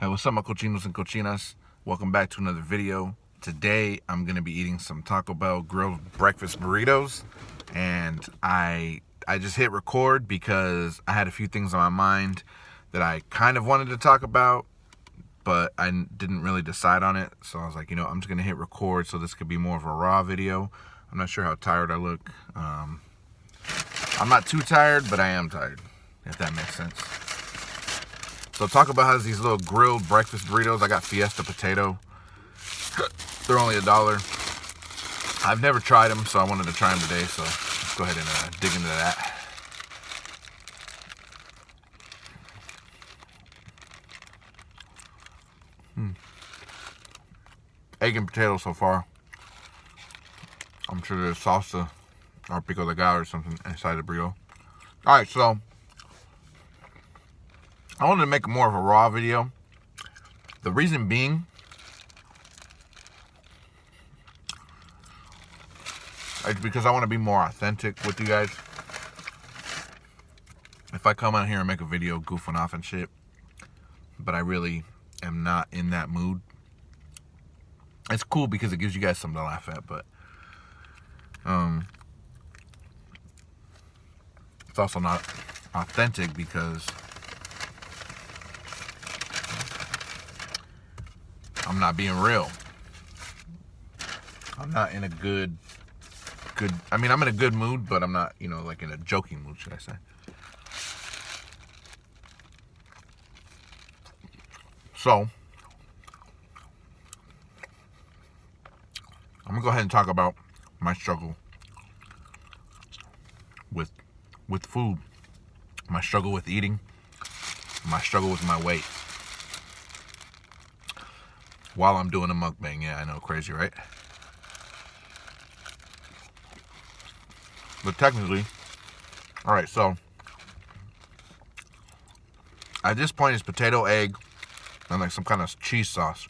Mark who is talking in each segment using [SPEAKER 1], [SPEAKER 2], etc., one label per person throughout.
[SPEAKER 1] Hey, what's up, my cochinos and cochinas? Welcome back to another video. Today, I'm going to be eating some Taco Bell grilled breakfast burritos. And I just hit record because I had a few things on my mind that I kind of wanted to talk about, but I didn't really decide on it. So I was like, I'm just going to hit record so this could be more of a raw video. I'm not sure how tired I look. I'm not too tired, but I am tired, if that makes sense. So Taco Bell has these little grilled breakfast burritos. I got Fiesta potato. They're only $1. I've never tried them, so I wanted to try them today. So let's go ahead and dig into that. Egg and potato so far. I'm sure there's salsa or pico de gallo or something inside the burrito. All right, so I wanted to make more of a raw video. The reason being, it's because I want to be more authentic with you guys. If I come out here and make a video goofing off and shit, but I really am not in that mood, it's cool because it gives you guys something to laugh at, but it's also not authentic because I'm not being real. I'm not in a good, I mean, I'm in a good mood, but I'm not, like in a joking mood, should I say. So, I'm gonna go ahead and talk about my struggle with food, my struggle with eating, my struggle with my weight while I'm doing a mukbang. Yeah, I know, crazy, right? But technically, all right, so at this point it's potato, egg, and like some kind of cheese sauce.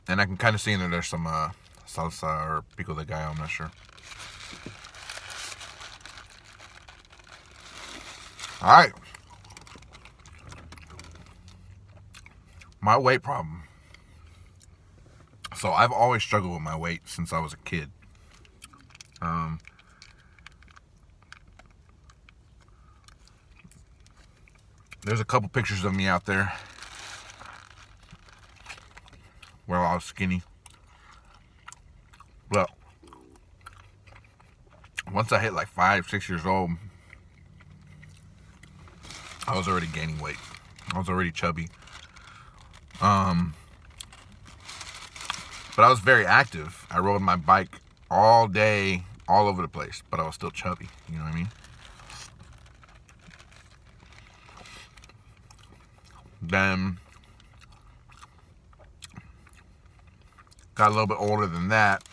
[SPEAKER 1] And I can kind of see in there there's some salsa or pico de gallo, I'm not sure. All right. My weight problem. So I've always struggled with my weight since I was a kid. There's a couple pictures of me out there where I was skinny. Well, once I hit like 5, 6 years old, I was already gaining weight. I was already chubby. But I was very active. I rode my bike all day, all over the place, but I was still chubby. You know what I mean? Then got a little bit older than that,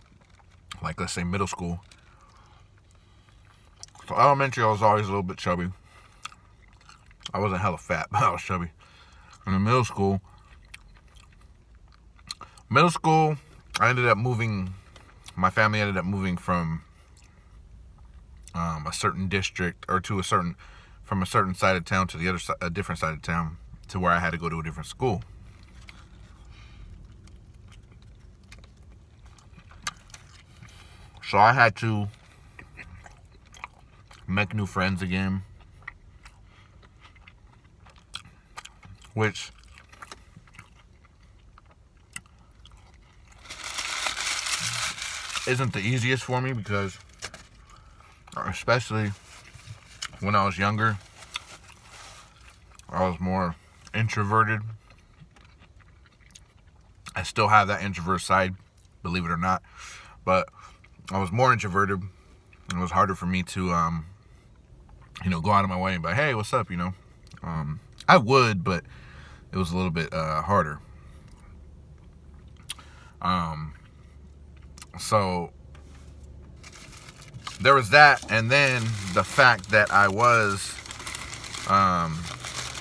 [SPEAKER 1] like let's say middle school. So elementary, I was always a little bit chubby. I wasn't hella fat, but I was chubby. And in middle school, I ended up moving. My family ended up moving from a certain district, or from a certain side of town to the other, a different side of town, to where I had to go to a different school. So I had to make new friends again, which isn't the easiest for me because, especially when I was younger, I was more introverted. I still have that introvert side, believe it or not, but I was more introverted. It was harder for me to, go out of my way and be like, hey, what's up, I would, but it was a little bit harder. So there was that, and then the fact that I was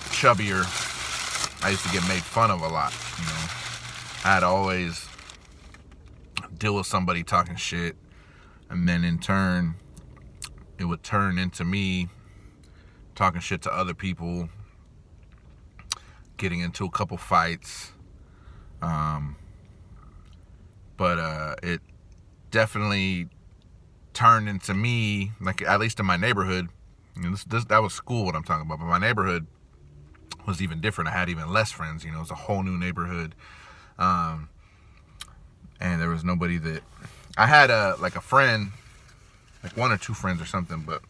[SPEAKER 1] chubbier, I used to get made fun of a lot. I had to always deal with somebody talking shit, and then in turn it would turn into me talking shit to other people, getting into a couple fights. But it definitely turned into me, like at least in my neighborhood. That was school what I'm talking about, but my neighborhood was even different. I had even less friends. It was a whole new neighborhood, and there was nobody that I had a friend, like one or two friends or something, but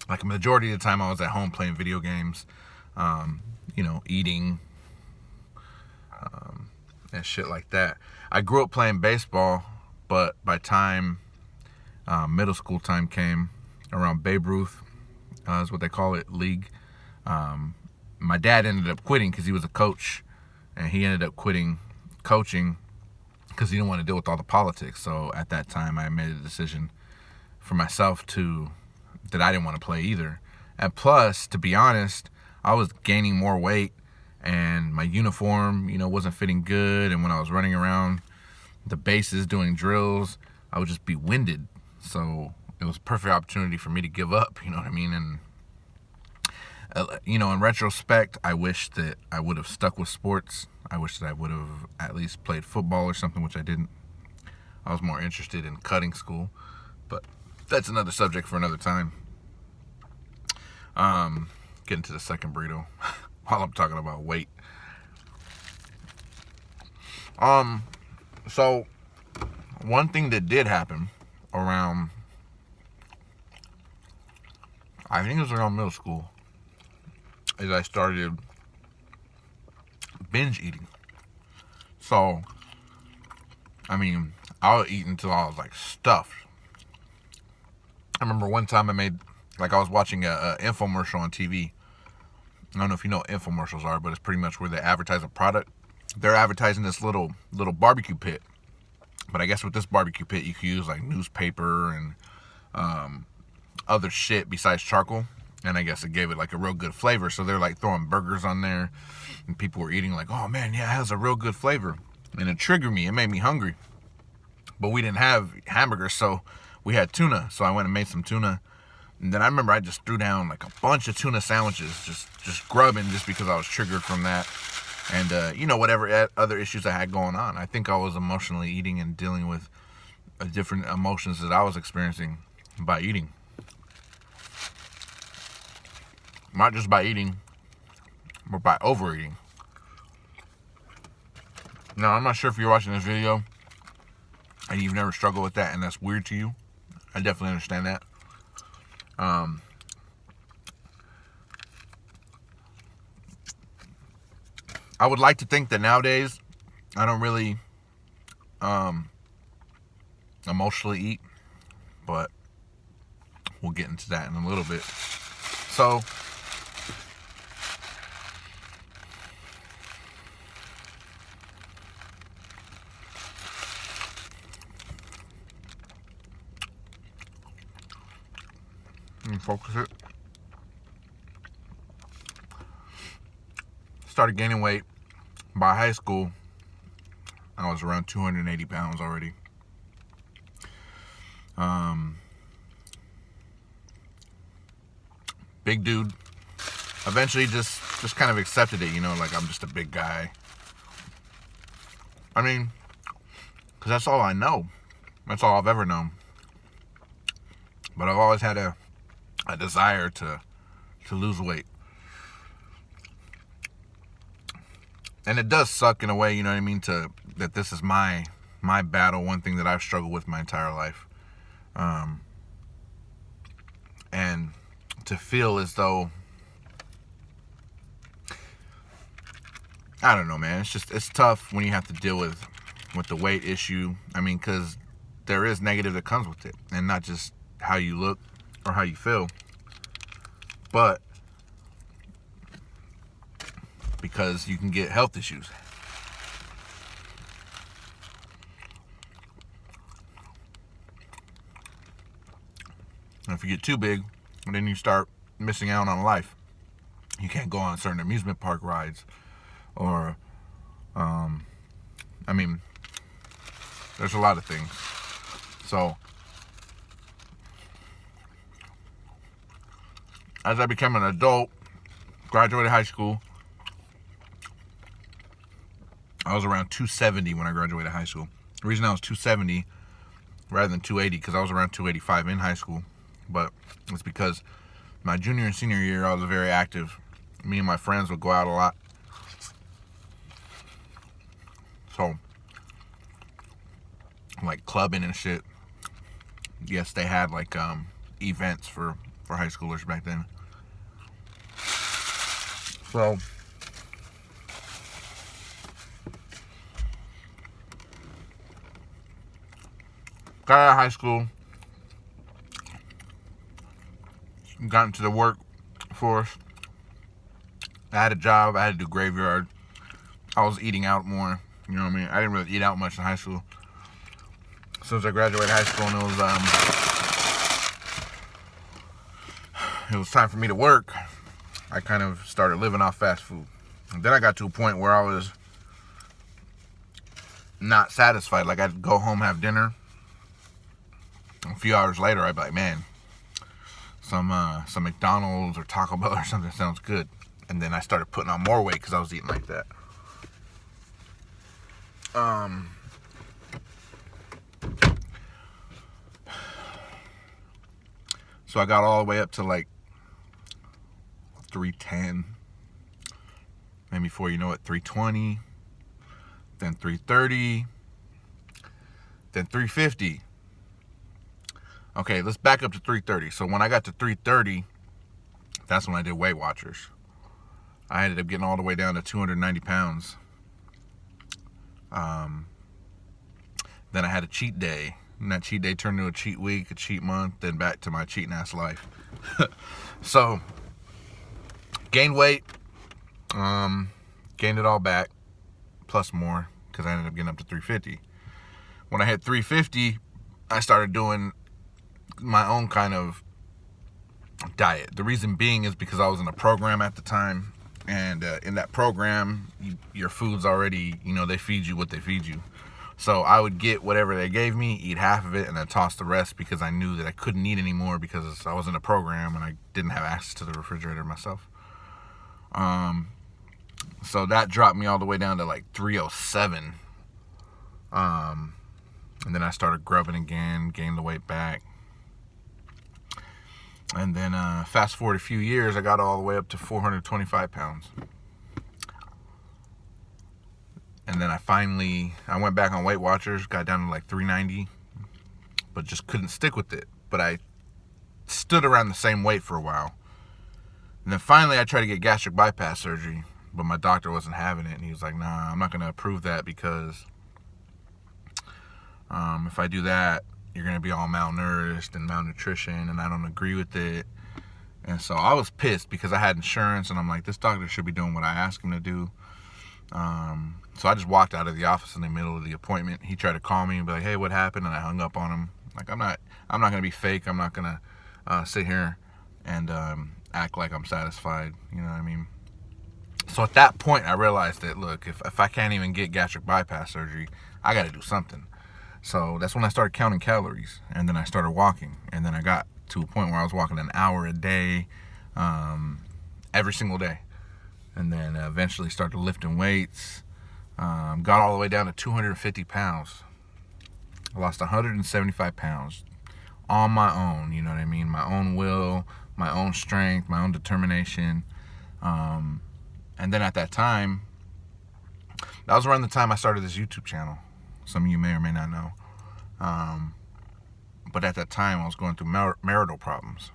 [SPEAKER 1] like a majority of the time I was at home playing video games, eating, and shit like that. I grew up playing baseball, but by time middle school time came around, Babe Ruth is what they call it, league. My dad ended up quitting because he was a coach, and he ended up quitting coaching because he didn't want to deal with all the politics. So at that time, I made a decision for myself that I didn't want to play either. And plus, to be honest, I was gaining more weight, and my uniform, wasn't fitting good. And when I was running around the bases doing drills, I would just be winded. So it was a perfect opportunity for me to give up, you know what I mean? And, in retrospect, I wish that I would have stuck with sports. I wish that I would have at least played football or something, which I didn't. I was more interested in cutting school, but that's another subject for another time. Getting to the second burrito while I'm talking about weight. So one thing that did happen around, I think it was around middle school, is I started binge eating. So, I would eat until I was stuffed. I remember one time I was watching a infomercial on TV. I don't know if you know what infomercials are, but it's pretty much where they advertise a product. They're advertising this little barbecue pit. But I guess with this barbecue pit, you can use newspaper and other shit besides charcoal. And I guess it gave it a real good flavor. So they're throwing burgers on there, and people were eating oh man, yeah, it has a real good flavor. And it triggered me. It made me hungry. But we didn't have hamburgers, so we had tuna. So I went and made some tuna. And then I remember I just threw down a bunch of tuna sandwiches, just grubbing, just because I was triggered from that. And, whatever other issues I had going on. I think I was emotionally eating and dealing with different emotions that I was experiencing by eating. Not just by eating, but by overeating. Now, I'm not sure if you're watching this video and you've never struggled with that and that's weird to you. I definitely understand that. I would like to think that nowadays I don't really emotionally eat, but we'll get into that in a little bit. So, let me focus it. Started gaining weight. By high school, I was around 280 pounds already. Big dude. Eventually just kind of accepted it, I'm just a big guy. Because that's all I know. That's all I've ever known. But I've always had a desire to lose weight. And it does suck in a way, that this is my battle, one thing that I've struggled with my entire life. And to feel as though, I don't know, man, it's tough when you have to deal with the weight issue. Because there is negative that comes with it, and not just how you look or how you feel, but because you can get health issues. And if you get too big, then you start missing out on life. You can't go on certain amusement park rides, or there's a lot of things. So as I became an adult, graduated high school, I was around 270 when I graduated high school. The reason I was 270 rather than 280, because I was around 285 in high school, but it's because my junior and senior year I was very active. Me and my friends would go out a lot. So, like clubbing and shit. Yes, they had like events for high schoolers back then. So, got out of high school, got into the workforce. I had a job. I had to do graveyard. I was eating out more. You know what I mean? I didn't really eat out much in high school. As soon as I graduated high school and it was time for me to work, I kind of started living off fast food. And then I got to a point where I was not satisfied. Like, I'd go home, have dinner. A few hours later, I'd be like, man, some McDonald's or Taco Bell or something sounds good. And then I started putting on more weight because I was eating like that. So I got all the way up to like 310. Maybe before you know it, 320. Then 330. Then 350. Okay, let's back up to 330. So when I got to 330, that's when I did Weight Watchers. I ended up getting all the way down to 290 pounds. Then I had a cheat day. And that cheat day turned into a cheat week, a cheat month, then back to my cheating ass life. So, gained weight. Gained it all back. Plus more, because I ended up getting up to 350. When I hit 350, I started doing my own kind of diet. The reason being is because I was in a program at the time, and in that program, your food's already, they feed you what they feed you. So I would get whatever they gave me, eat half of it, and then toss the rest because I knew that I couldn't eat anymore because I was in a program and I didn't have access to the refrigerator myself. So that dropped me all the way down to like 307. And then I started grubbing again, gained the weight back. And then fast forward a few years, I got all the way up to 425 pounds. And then I went back on Weight Watchers, got down to like 390, but just couldn't stick with it. But I stood around the same weight for a while. And then finally I tried to get gastric bypass surgery, but my doctor wasn't having it. And he was like, nah, I'm not going to approve that because if I do that, you're going to be all malnourished and malnutrition, and I don't agree with it. And so I was pissed because I had insurance, and I'm like, this doctor should be doing what I asked him to do. So I just walked out of the office in the middle of the appointment. He tried to call me and be like, hey, what happened? And I hung up on him. Like, I'm not going to be fake. I'm not going to sit here and act like I'm satisfied. You know what I mean? So at that point, I realized that, look, if I can't even get gastric bypass surgery, I got to do something. So that's when I started counting calories. And then I started walking. And then I got to a point where I was walking an hour a day, every single day. And then eventually started lifting weights. Got all the way down to 250 pounds. I lost 175 pounds on my own, you know what I mean? My own will, my own strength, my own determination. And then at that time, that was around the time I started this YouTube channel. Some of you may or may not know. But at that time, I was going through marital problems.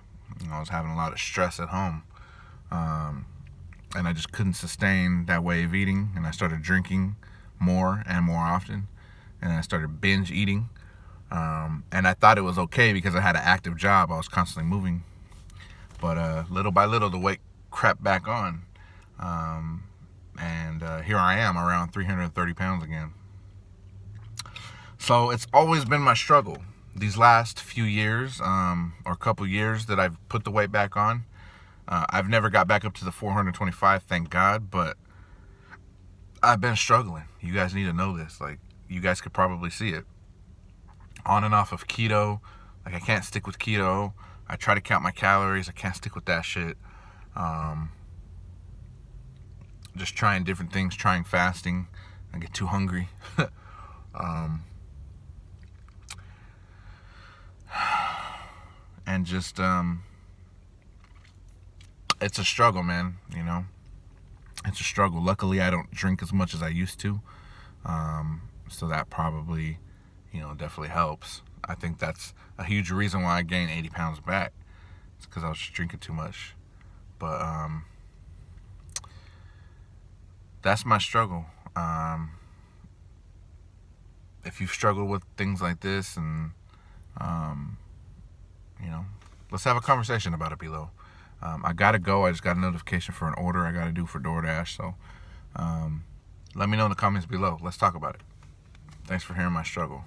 [SPEAKER 1] I was having a lot of stress at home. And I just couldn't sustain that way of eating. And I started drinking more and more often. And I started binge eating. And I thought it was okay because I had an active job. I was constantly moving. But little by little, the weight crept back on. And here I am around 330 pounds again. So it's always been my struggle. These last few years, or couple years that I've put the weight back on, I've never got back up to the 425, thank God, but I've been struggling. You guys need to know this. Like, you guys could probably see it. On and off of keto. Like, I can't stick with keto. I try to count my calories. I can't stick with that shit. Just trying different things, trying fasting. I get too hungry. And just it's a struggle, man. You know, it's a struggle. Luckily, I don't drink as much as I used to, so that probably, definitely helps. I think that's a huge reason why I gained 80 pounds back. It's because I was just drinking too much. But that's my struggle. If you've struggled with things like this, and let's have a conversation about it below. I gotta go. I just got a notification for an order I gotta do for DoorDash. So let me know in the comments below. Let's talk about it. Thanks for hearing my struggle.